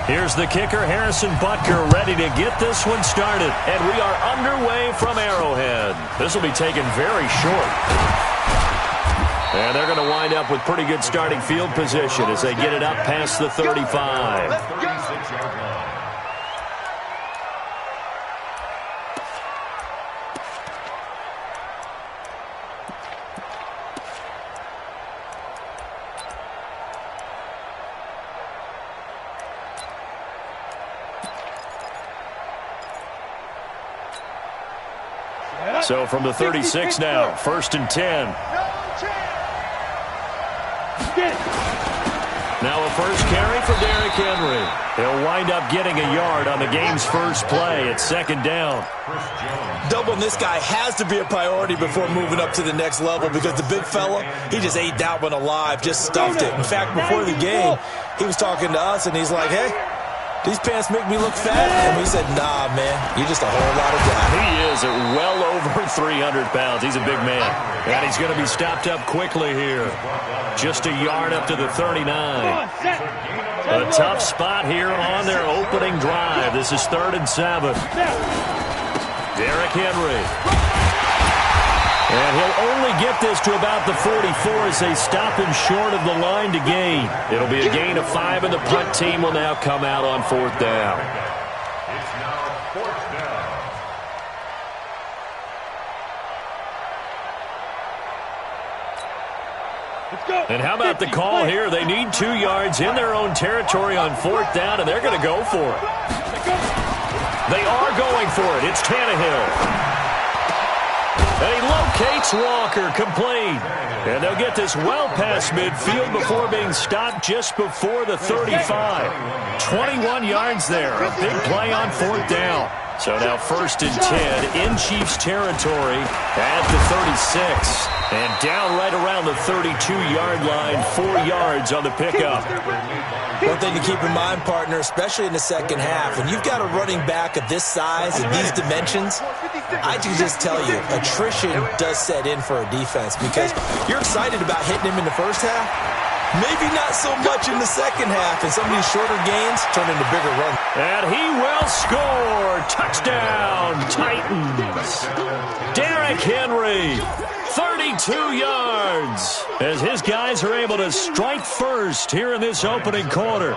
Here's the kicker, Harrison Butker, ready to get this one started. And we are underway from Arrowhead. This will be taken very short. And they're going to wind up with pretty good starting field position as they get it up past the 35. So from the 36 now, 1st and 10. Now a first carry for Derrick Henry. He'll wind up getting a yard on the game's first play at 2nd down. Doubling this guy has to be a priority before moving up to the next level because the big fella, he just ate that one alive, just stuffed it. In fact, before the game, he was talking to us, and he's like, hey, these pants make me look fat. And we said, nah, man, you're just a whole lot of guy. He is at well over 300 pounds. He's a big man. And he's going to be stopped up quickly here. Just a yard up to the 39. A tough spot here on their opening drive. This is 3rd and 7. Derrick Henry. And he'll only get this to about the 44 as they stop him short of the line to gain. It'll be a gain of 5, and the punt team will now come out on 4th down. It's now 4th down. And how about the call here? They need 2 yards in their own territory on 4th down, and they're going to go for it. They are going for it. It's Tannehill. And he locates Walker, complete. And they'll get this well past midfield before being stopped just before the 35. 21 yards there. A big play on 4th down. So now 1st and 10 in Chiefs territory at the 36. And down right around the 32-yard line, 4 yards on the pickup. One thing to keep in mind, partner, especially in the second half, when you've got a running back of this size and these dimensions, I can just tell you, attrition does set in for a defense because you're excited about hitting him in the first half. Maybe not so much in the second half, and some of these shorter gains turn into bigger runs. And he will score. Touchdown, Titans. Derrick Henry, 32 yards, as his guys are able to strike first here in this opening quarter.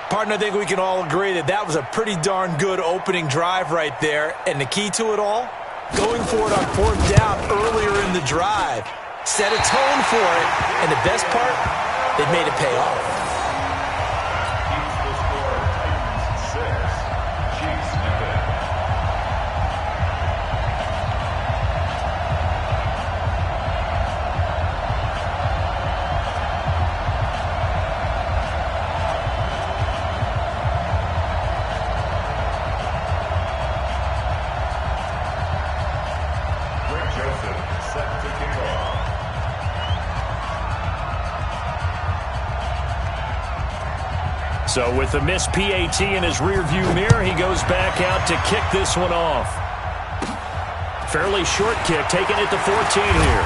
Partner, I think we can all agree that that was a pretty darn good opening drive right there. And the key to it all, going for it on 4th down earlier in the drive. Set a tone for it, and the best part, they made it pay off. So with the missed PAT in his rearview mirror, he goes back out to kick this one off. Fairly short kick, taking it to 14 here.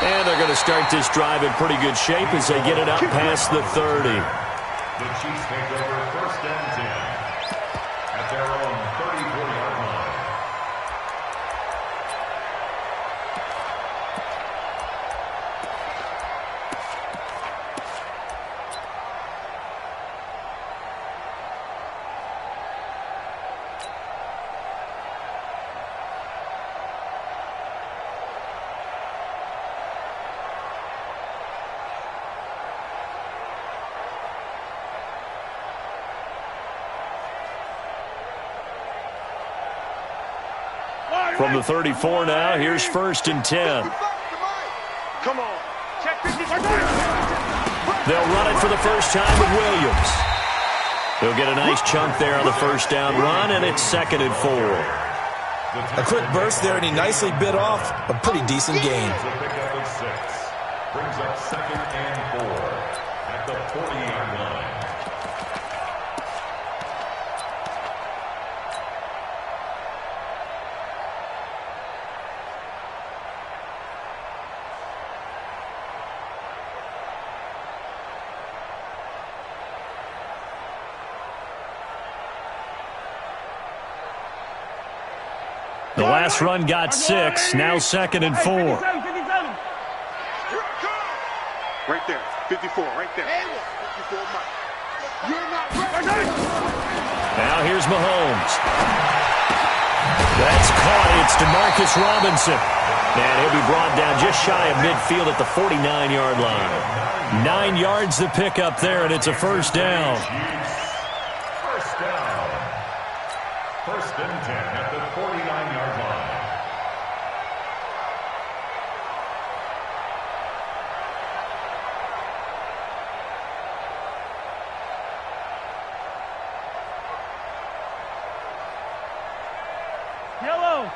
And they're going to start this drive in pretty good shape as they get it up past the 30. The Chiefs take over 1st and 10 at their own 34-yard line. From the 34 now, here's 1st and 10. Come on. Check this. They'll run it for the first time with Williams. He'll get a nice chunk there on the 1st down run, and it's 2nd and 4. A quick burst there, and he nicely bit off a pretty decent gain. Brings up 2nd and 4 at the 40-yard line. The last run got 6, now 2nd and 4. Right there, 54, right there. 54, Mike. You're not ready. Now here's Mahomes. That's caught. It's DeMarcus Robinson. And he'll be brought down just shy of midfield at the 49-yard line. 9 yards to pick up there, and it's a first down. First down. First and 10 at the 49-yard line. Yellow.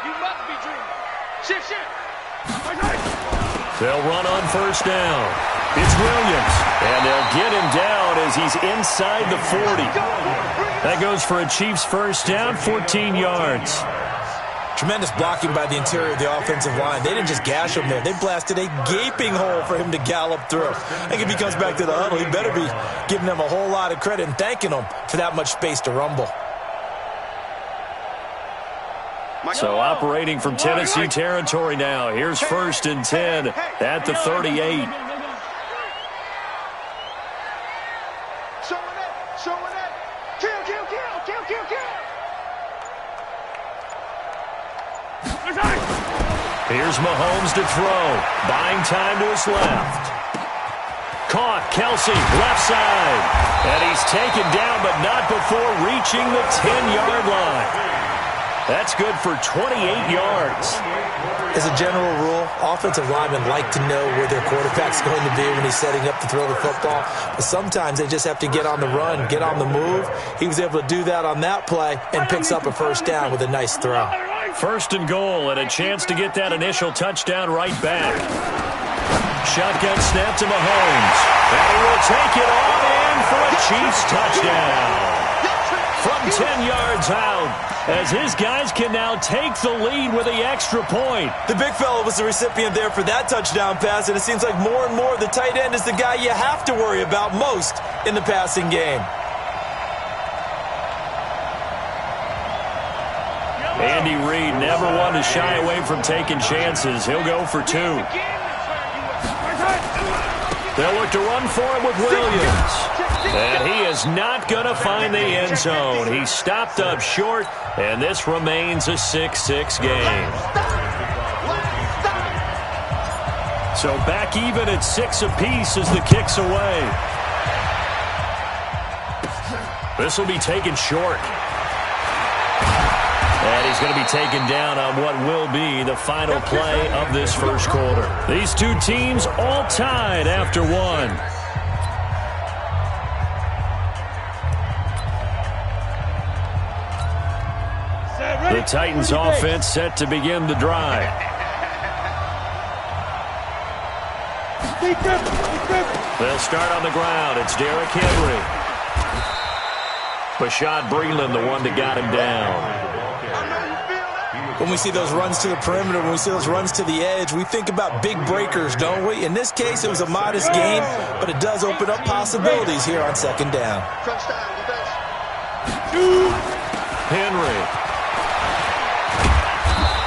You must be dreaming. Shift. They'll run on first down. It's Williams. And they'll get him down as he's inside the 40. That goes for a Chiefs first down, 14 yards. Tremendous blocking by the interior of the offensive line. They didn't just gash him there. They blasted a gaping hole for him to gallop through. I think if he comes back to the huddle, he better be giving them a whole lot of credit and thanking them for that much space to rumble. So operating from Tennessee territory now. Here's first and 10 at the 38. Showing it. Kill. Here's Mahomes to throw. Buying time to his left. Caught. Kelsey, left side. And he's taken down, but not before reaching the 10-yard line. That's good for 28 yards. As a general rule, offensive linemen like to know where their quarterback's going to be when he's setting up to throw the football. But sometimes they just have to get on the run, get on the move. He was able to do that on that play and picks up a first down with a nice throw. First and goal, and a chance to get that initial touchdown right back. Shotgun snap to Mahomes. And he will take it all in for a Chiefs touchdown. From 10 yards out, as his guys can now take the lead with the extra point. The big fella was the recipient there for that touchdown pass, and it seems like more and more the tight end is the guy you have to worry about most in the passing game. Andy Reid never one to shy away from taking chances. He'll go for 2. They'll look to run for it with Williams. And he is not going to find the end zone. He's stopped up short, and this remains a 6-6 game. So back even at 6 apiece as the kick's away. This will be taken short. And he's going to be taken down on what will be the final play of this first quarter. These two teams all tied after 1. The Titans offense set to begin the drive. They'll start on the ground. It's Derrick Henry. Bashad Breeland, the one that got him down. When we see those runs to the perimeter, when we see those runs to the edge, we think about big breakers, don't we? In this case, it was a modest gain, but it does open up possibilities here on second down. Henry.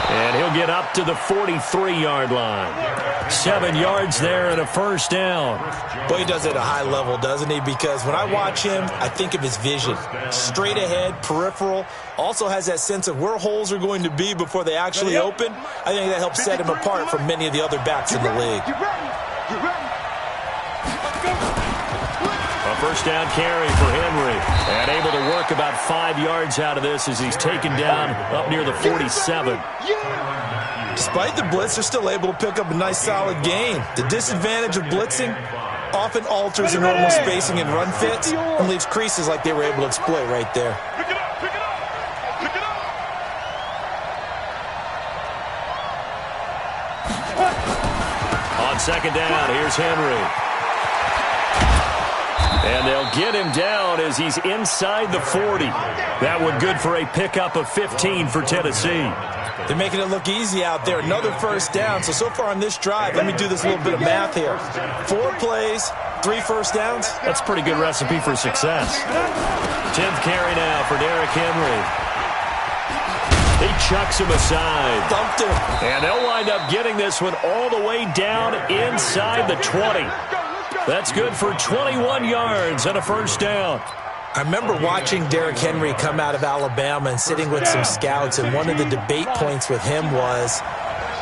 And he'll get up to the 43-yard line. 7 yards there and a first down. Boy, he does it at a high level, doesn't he? Because when I watch him, I think of his vision. Straight ahead, peripheral. Also has that sense of where holes are going to be before they actually open. I think that helps set him apart from many of the other backs in the league. A first down carry for Henry. And able to work about 5 yards out of this as he's taken down up near the 47. Despite the blitz, they're still able to pick up a nice solid gain. The disadvantage of blitzing often alters the normal spacing and run fits and leaves creases like they were able to exploit right there. On second down, here's Henry. And they'll get him down as he's inside the 40. That one good for a pickup of 15 for Tennessee. They're making it look easy out there. Another first down. So far on this drive, let me do this little bit of math here. 4 plays, 3 first downs. That's a pretty good recipe for success. 10th carry now for Derrick Henry. He chucks him aside. Thumped him. And they'll wind up getting this one all the way down inside the 20. That's good for 21 yards and a first down. I remember watching Derrick Henry come out of Alabama and sitting with some scouts, and one of the debate points with him was,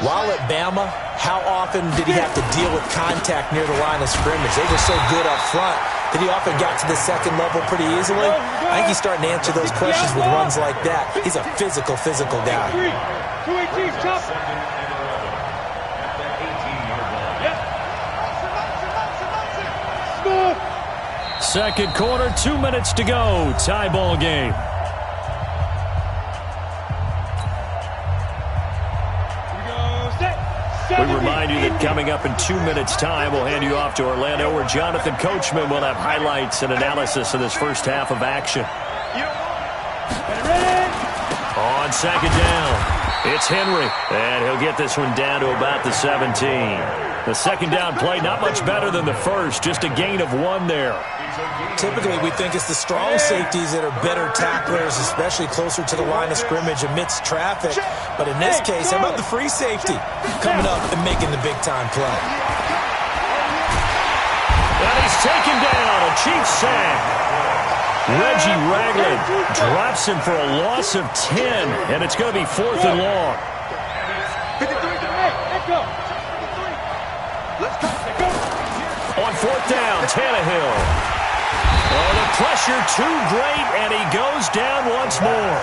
while at Bama, how often did he have to deal with contact near the line of scrimmage? They were so good up front that he often got to the second level pretty easily. I think he's starting to answer those questions with runs like that. He's a physical guy. 2-18, chop. Second quarter, 2 minutes to go. Tie ball game. We remind you that coming up in 2 minutes' time, we'll hand you off to Orlando, where Jonathan Coachman will have highlights and analysis of this first half of action. On second down, it's Henry, and he'll get this one down to about the 17. The second down play, not much better than the first, just a gain of 1 there. Typically, we think it's the strong safeties that are better tacklers, especially closer to the line of scrimmage amidst traffic. But in this case, how about the free safety coming up and making the big-time play? And he's taken down, a Chiefs sack. Reggie Ragland drops him for a loss of 10, and it's going to be 4th and long. 53, let's go. On 4th down, Tannehill. Oh, the pressure too great, and he goes down once more.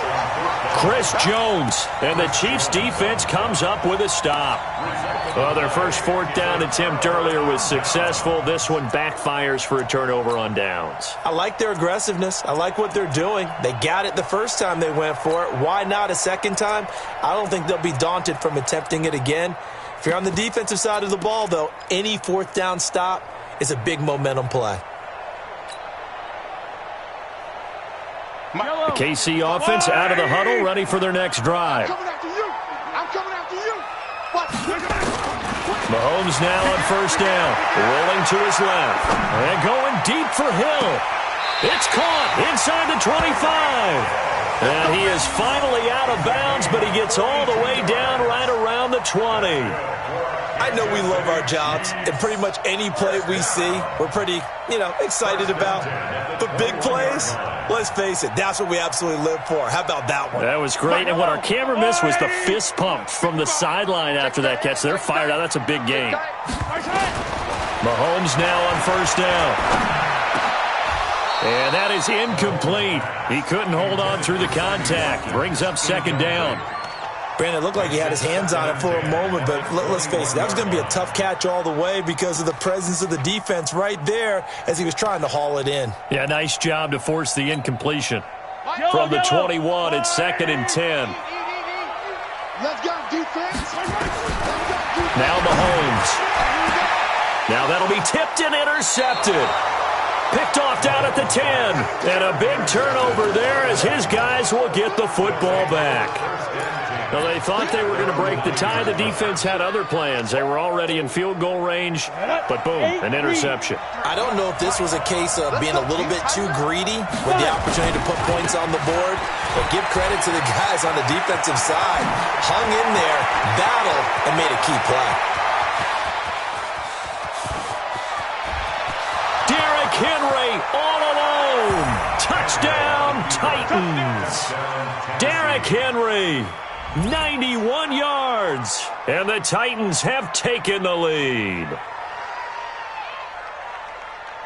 Chris Jones, and the Chiefs' defense comes up with a stop. Well, their first 4th down attempt earlier was successful. This one backfires for a turnover on downs. I like their aggressiveness. I like what they're doing. They got it the first time they went for it. Why not a second time? I don't think they'll be daunted from attempting it again. If you're on the defensive side of the ball, though, any 4th down stop is a big momentum play. The KC offense out of the huddle, ready for their next drive. I'm coming after you. Mahomes now on 1st down, rolling to his left, and going deep for Hill. It's caught inside the 25. And he is finally out of bounds, but he gets all the way down right around the 20. I know we love our jobs, and pretty much any play we see, we're pretty, excited about. But big plays, let's face it, that's what we absolutely live for. How about that one? That was great, and what our camera missed was the fist pump from the sideline after that catch. They're fired out. That's a big game. Mahomes now on 1st down. And that is incomplete. He couldn't hold on through the contact. Brings up 2nd down. Brandon, it looked like he had his hands on it for a moment, but let's face it, that was going to be a tough catch all the way because of the presence of the defense right there as he was trying to haul it in. Yeah, nice job to force the incompletion. From the 21, it's 2nd and 10. Let's go, defense. Now Mahomes. Now that'll be tipped and intercepted. Picked off down at the 10. And a big turnover there as his guys will get the football back. Well, they thought they were going to break the tie. The defense had other plans. They were already in field goal range, but boom, an interception. I don't know if this was a case of being a little bit too greedy with the opportunity to put points on the board, but give credit to the guys on the defensive side. Hung in there, battled, and made a key play. Derrick Henry all alone. Touchdown, Titans. Derrick Henry. 91 yards, and the Titans have taken the lead.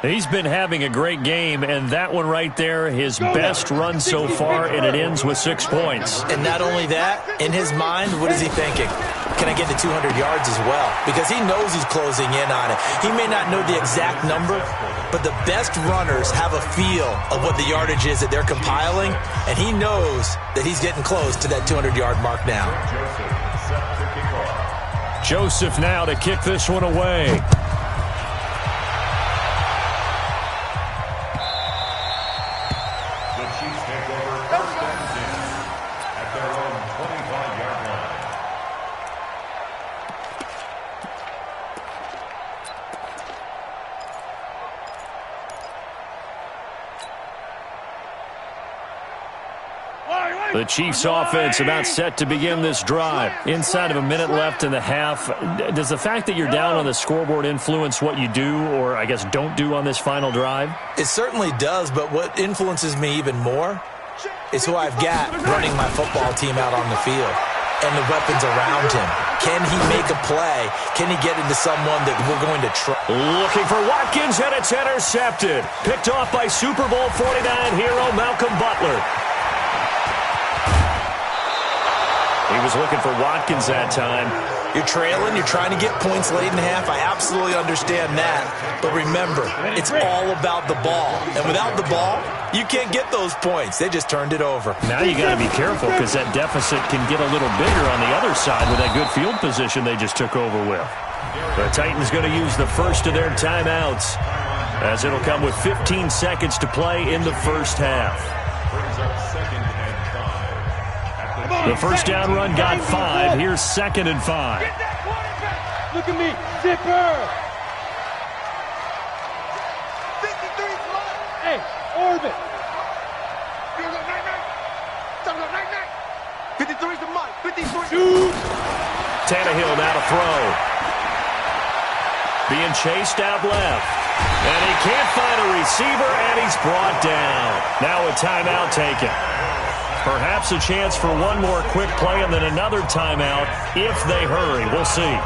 He's been having a great game, and that one right there, his best run so far, and it ends with 6 points. And not only that, in his mind, what is he thinking? Can I get to 200 yards as well? Because he knows he's closing in on it. He may not know the exact number, but the best runners have a feel of what the yardage is that they're compiling, and he knows that he's getting close to that 200-yard mark now. Joseph now to kick this one away. The Chiefs offense about set to begin this drive. Inside of a minute left in the half. Does the fact that you're down on the scoreboard influence what you do, or I guess don't do on this final drive? It certainly does, but what influences me even more is who I've got running my football team out on the field and the weapons around him. Can he make a play? Can he get into someone that we're going to try? Looking for Watkins, and it's intercepted. Picked off by Super Bowl 49 hero Malcolm Butler. He was looking for Watkins that time. You're trailing, you're trying to get points late in the half. I absolutely understand that. But remember, it's all about the ball. And without the ball, you can't get those points. They just turned it over. Now you got to be careful because that deficit can get a little bigger on the other side with that good field position they just took over with. The Titans going to use the first of their timeouts as it'll come with 15 seconds to play in the first half. The first down run got 5. Here's 2nd and 5. Look at me, zipper. Hey, orbit. 53's the mic. 53. Shoot. Tannehill now to throw. Being chased out left. And he can't find a receiver, and he's brought down. Now a timeout taken. Perhaps a chance for one more quick play and then another timeout if they hurry. We'll see.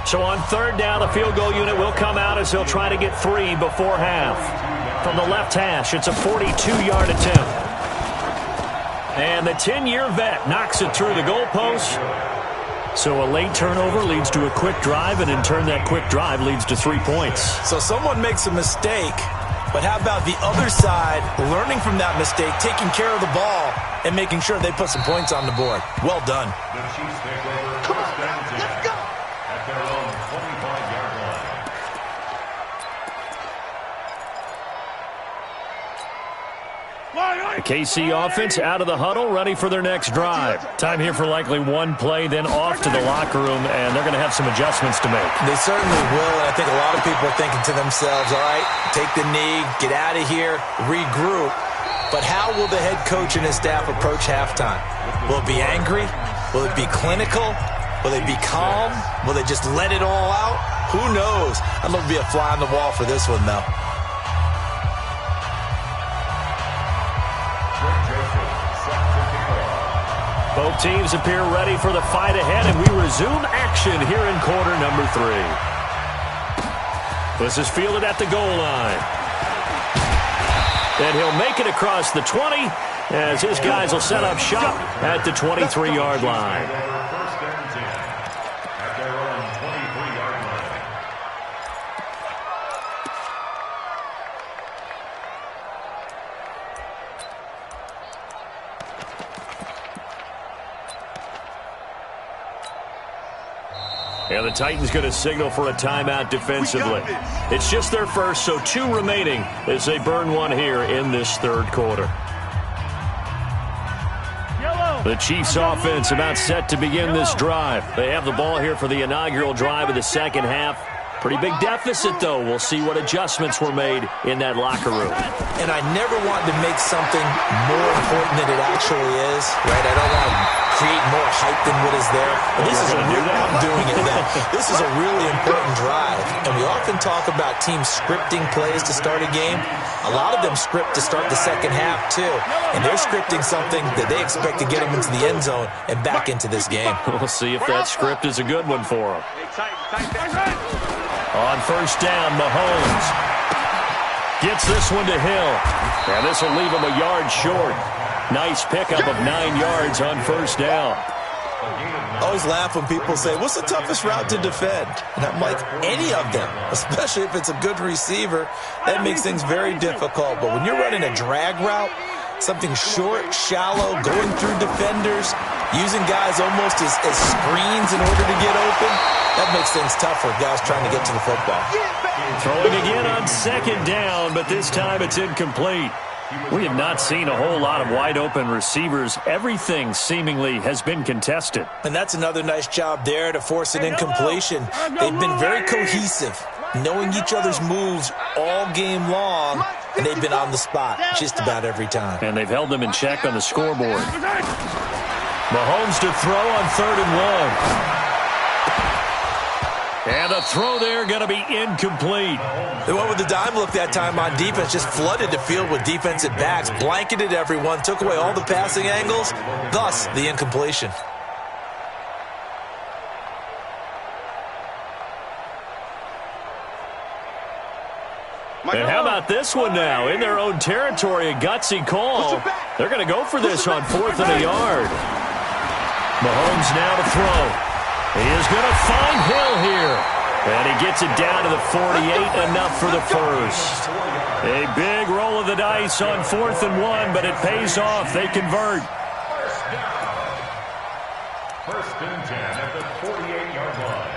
So on 3rd down, the field goal unit will come out as he'll try to get 3 before half. From the left hash, it's a 42-yard attempt. And the 10-year vet knocks it through the goalpost. So a late turnover leads to a quick drive, and in turn that quick drive leads to 3 points. So someone makes a mistake, but how about the other side learning from that mistake, taking care of the ball, and making sure they put some points on the board? Well done. The Chiefs take over. Come on, First down, let's go. at their own 25-yard line. The KC offense out of the huddle, ready for their next drive. Time here for likely one play, then off to the locker room, and they're going to have some adjustments to make. They certainly will, and I think a lot of people are thinking to themselves, all right, take the knee, get out of here, regroup. But how will the head coach and his staff approach halftime? Will it be angry? Will it be clinical? Will they be calm? Will they just let it all out? Who knows? I'd love to be a fly on the wall for this one, though. Both teams appear ready for the fight ahead, and we resume action here in quarter number 3. This is fielded at the goal line. And he'll make it across the 20 as his guys will set up shop at the 23-yard line. First down 10 at their own 23-yard line. And the Titans going to signal for a timeout defensively. It's just their first, so 2 remaining as they burn one here in this 3rd quarter. The Chiefs offense about set to begin this drive. They have the ball here for the inaugural drive of the 2nd half. Pretty big deficit, though. We'll see what adjustments were made in that locker room. And I never want to make something more important than it actually is, right? I don't want to create more hype than what is there. But this is a real, I'm doing it now. This is a really important drive. And we often talk about teams scripting plays to start a game. A lot of them script to start the 2nd half, too. And they're scripting something that they expect to get them into the end zone and back into this game. We'll see if that script is a good one for them. On 1st down, Mahomes gets this one to Hill. And this will leave him a yard short. Nice pickup of 9 yards on 1st down. I always laugh when people say, what's the toughest route to defend? And I'm like, any of them, especially if it's a good receiver. That makes things very difficult. But when you're running a drag route, something short, shallow, going through defenders, using guys almost as screens in order to get open, that makes things tough for guys trying to get to the football. Throwing again on 2nd down, but this time it's incomplete. We have not seen a whole lot of wide-open receivers. Everything seemingly has been contested. And that's another nice job there to force an incompletion. They've been very cohesive. knowing each other's moves all game long, and they've been on the spot just about every time. And they've held them in check on the scoreboard. Mahomes to throw on 3rd and 1. And the throw there going to be incomplete. They went with the dime look that time on defense, just flooded the field with defensive backs, blanketed everyone, took away all the passing angles, thus the incompletion. And how about this one now? In their own territory, a gutsy call. They're going to go for this on 4th and a yard. Mahomes now to throw. He is going to find Hill here. And he gets it down to the 48, enough for the first. A big roll of the dice on 4th and 1, but it pays off. They convert. First and 10 at the 48-yard line.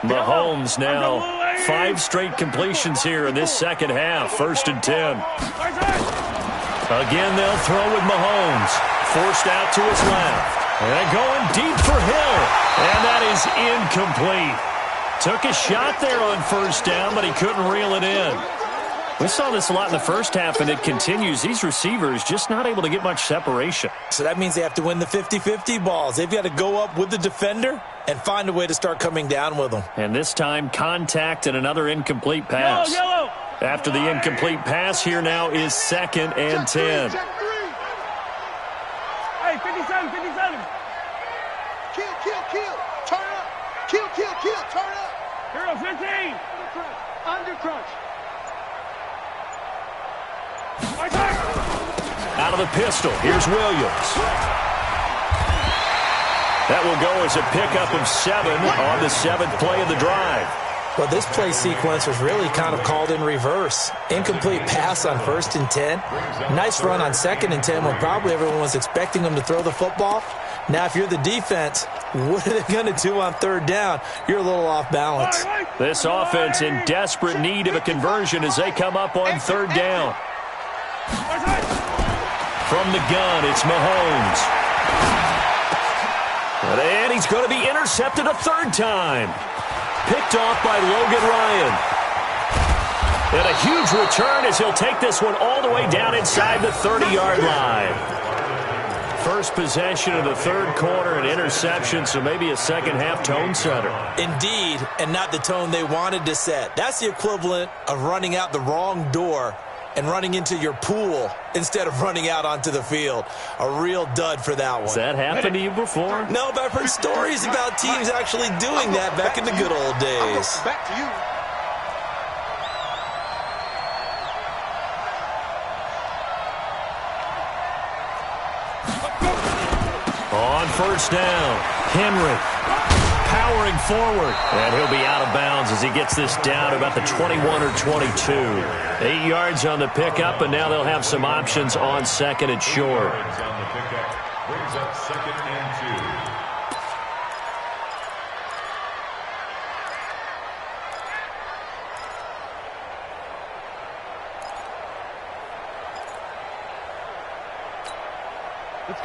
Mahomes now 5 straight completions here in this second half. 1st and 10. Again, they'll throw with Mahomes. Forced out to his left. And going deep for Hill. And that is incomplete. Took a shot there on 1st down, but he couldn't reel it in. We saw this a lot in the first half, and it continues. These receivers just not able to get much separation. So that means they have to win the 50-50 balls. They've got to go up with the defender and find a way to start coming down with them. And this time, contact and another incomplete pass. Yellow. After the incomplete pass, here now is 2nd and 10. Hey, 57, 57. Kill, turn up. Kill, turn up. Hero 15. Under crunch. Out of the pistol, here's Williams. That will go as a pickup of 7 on the 7th play of the drive. Well, this play sequence was really kind of called in reverse. Incomplete pass on 1st and 10. Nice run on 2nd and 10 when probably everyone was expecting them to throw the football. Now, if you're the defense, what are they going to do on 3rd down? You're a little off balance. This offense in desperate need of a conversion as they come up on 3rd down. From the gun, it's Mahomes. And he's going to be intercepted a 3rd time. Picked off by Logan Ryan. And a huge return as he'll take this one all the way down inside the 30-yard line. First possession of the 3rd quarter, an interception, so maybe a second-half tone setter. Indeed, and not the tone they wanted to set. That's the equivalent of running out the wrong door and running into your pool instead of running out onto the field. A real dud for that one. Has that happened to you before? No, but I've heard stories about teams actually doing that back in the good old days. Back to you. On 1st down, Henry powering forward. And he'll be out of bounds as he gets this down to about the 21 or 22. 8 yards on the pickup, and now they'll have some options on 2nd and short. Yards on the pickup brings up 2nd and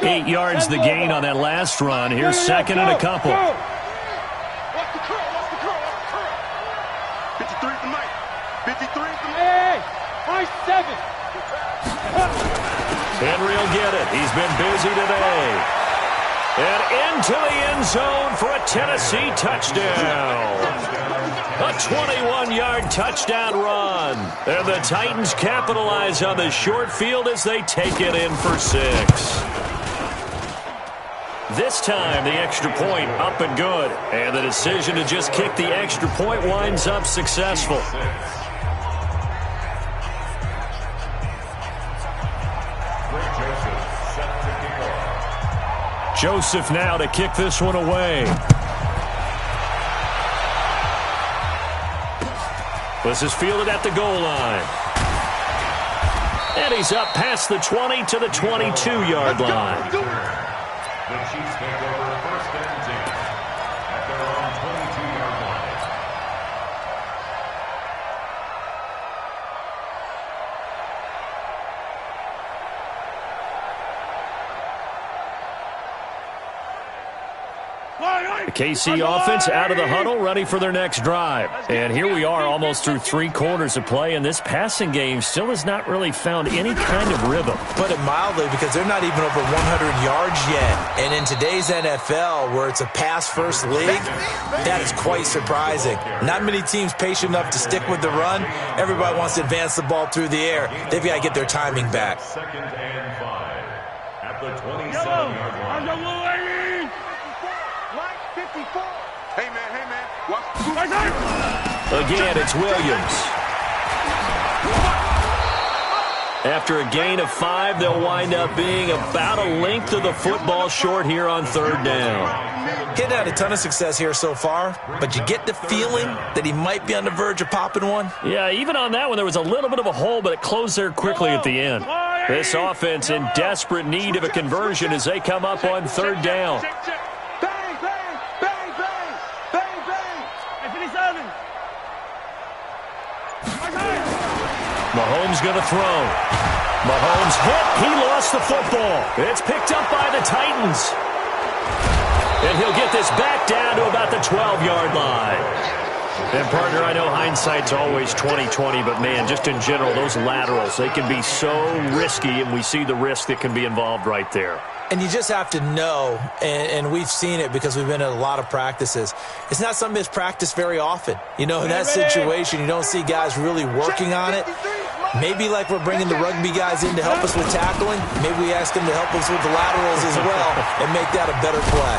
2. 8 yards the gain on that last run. Here's 2nd and a couple. Watch the curl. 53 to Mike. 53 to Mike. Hey, my 7. Henry will get it. He's been busy today. And into the end zone for a Tennessee touchdown. A 21-yard touchdown run. And the Titans capitalize on the short field as they take it in for 6. This time, the extra point up and good. And the decision to just kick the extra point winds up successful. Joseph now to kick this one away. This is fielded at the goal line. And he's up past the 20 to the 22-yard line. The Chiefs take over 1st and 10 at their own 22-yard line. The KC offense out of the huddle, ready for their next drive. And here we are almost through 3 quarters of play, and this passing game still has not really found any kind of rhythm. Put it mildly, because they're not even over 100 yards yet. And in today's NFL, where it's a pass-first league, that is quite surprising. Not many teams patient enough to stick with the run. Everybody wants to advance the ball through the air. They've got to get their timing back. 2nd and 5 at the 27-yard line. Hey, man. Watch. Again, it's Williams. After a gain of 5, they'll wind up being about a length of the football short here on 3rd down. He's had a ton of success here so far, but you get the feeling that he might be on the verge of popping one. Yeah, even on that one, there was a little bit of a hole, but it closed there quickly at the end. This offense in desperate need of a conversion as they come up on 3rd down. Mahomes going to throw. Mahomes hit. He lost the football. It's picked up by the Titans. And he'll get this back down to about the 12-yard line. And, partner, I know hindsight's always 20/20, but, man, just in general, those laterals, they can be so risky, and we see the risk that can be involved right there. And you just have to know, and we've seen it because we've been at a lot of practices, it's not something that's practiced very often. You know, in that situation, you don't see guys really working on it. Maybe like we're bringing the rugby guys in to help us with tackling, maybe we ask them to help us with the laterals as well and make that a better play.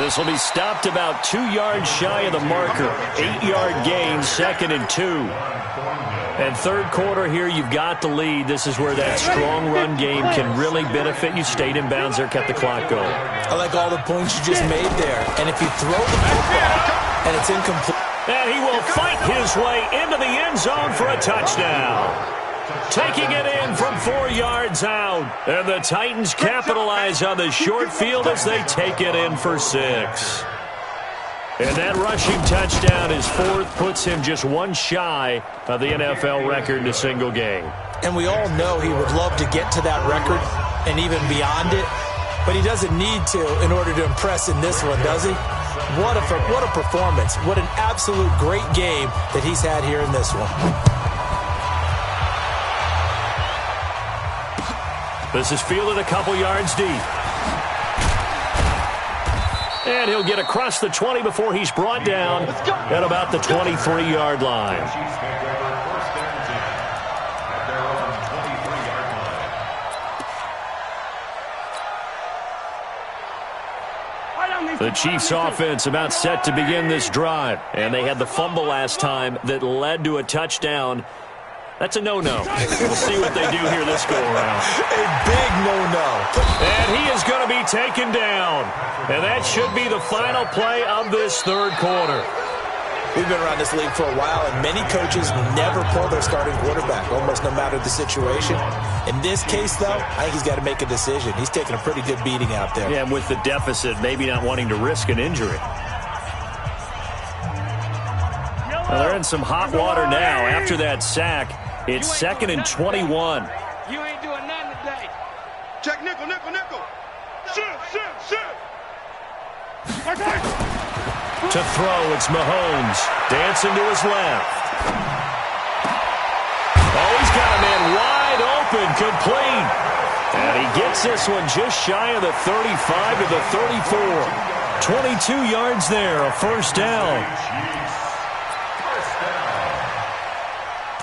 This will be stopped about 2 yards shy of the marker. 8-yard gain, 2nd and 2. And 3rd quarter here, you've got the lead. This is where that strong run game can really benefit you. Stayed in bounds there, kept the clock going. I like all the points you just made there. And if you throw the football and it's incomplete. And he will fight his way into the end zone for a touchdown. Taking it in from 4 yards out. And the Titans capitalize on the short field as they take it in for 6. And that rushing touchdown, his 4th, puts him just 1 shy of the NFL record in a single game. And we all know he would love to get to that record and even beyond it, but he doesn't need to in order to impress in this one, does he? What a performance. What an absolute great game that he's had here in this one. This is fielded a couple yards deep. And he'll get across the 20 before he's brought down at about the 23-yard line. The Chiefs offense about set to begin this drive. And they had the fumble last time that led to a touchdown. That's a no-no. We'll see what they do here this go-around. A big no-no. And he is going to be taken down. And that should be the final play of this 3rd quarter. We've been around this league for a while, and many coaches never pull their starting quarterback, almost no matter the situation. In this case, though, I think he's got to make a decision. He's taking a pretty good beating out there. Yeah, and with the deficit, maybe not wanting to risk an injury. Well, they're in some hot water now after that sack. It's 2nd and 21. You ain't doing nothing today. Check nickel. Shoot. To throw, it's Mahomes. Dancing to his left. Oh, he's got a man wide open, complete. And he gets this one just shy of the 35 to the 34. 22 yards there, a 1st down.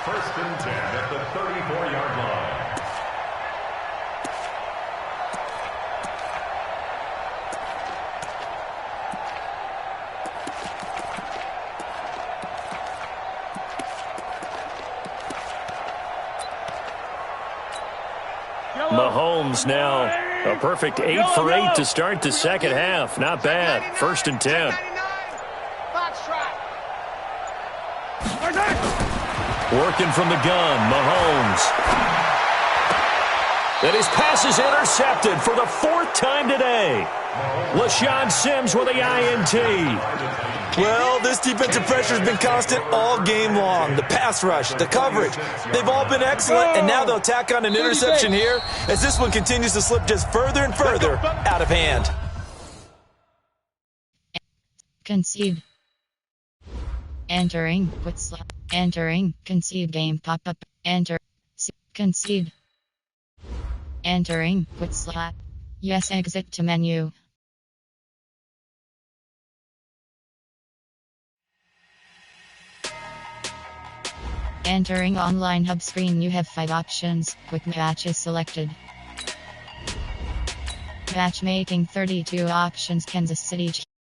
First and 10 at the 34-yard line. Mahomes now a perfect 8 for 8 to start the 2nd half. Not bad. 1st and 10. Working from the gun, Mahomes. And his pass is intercepted for the 4th time today. LaShawn Sims with the INT. Well, this defensive pressure has been constant all game long. The pass rush, the coverage, they've all been excellent, and now they'll tack on an interception here as this one continues to slip just further and further out of hand. Concede. Entering. Quit slot. Entering. Concede game pop-up. Enter. Concede. Entering. Quit slot. Yes, exit to menu. Entering online hub screen, you have 5 options. Quick match is selected. Matchmaking 32 options. Kansas City.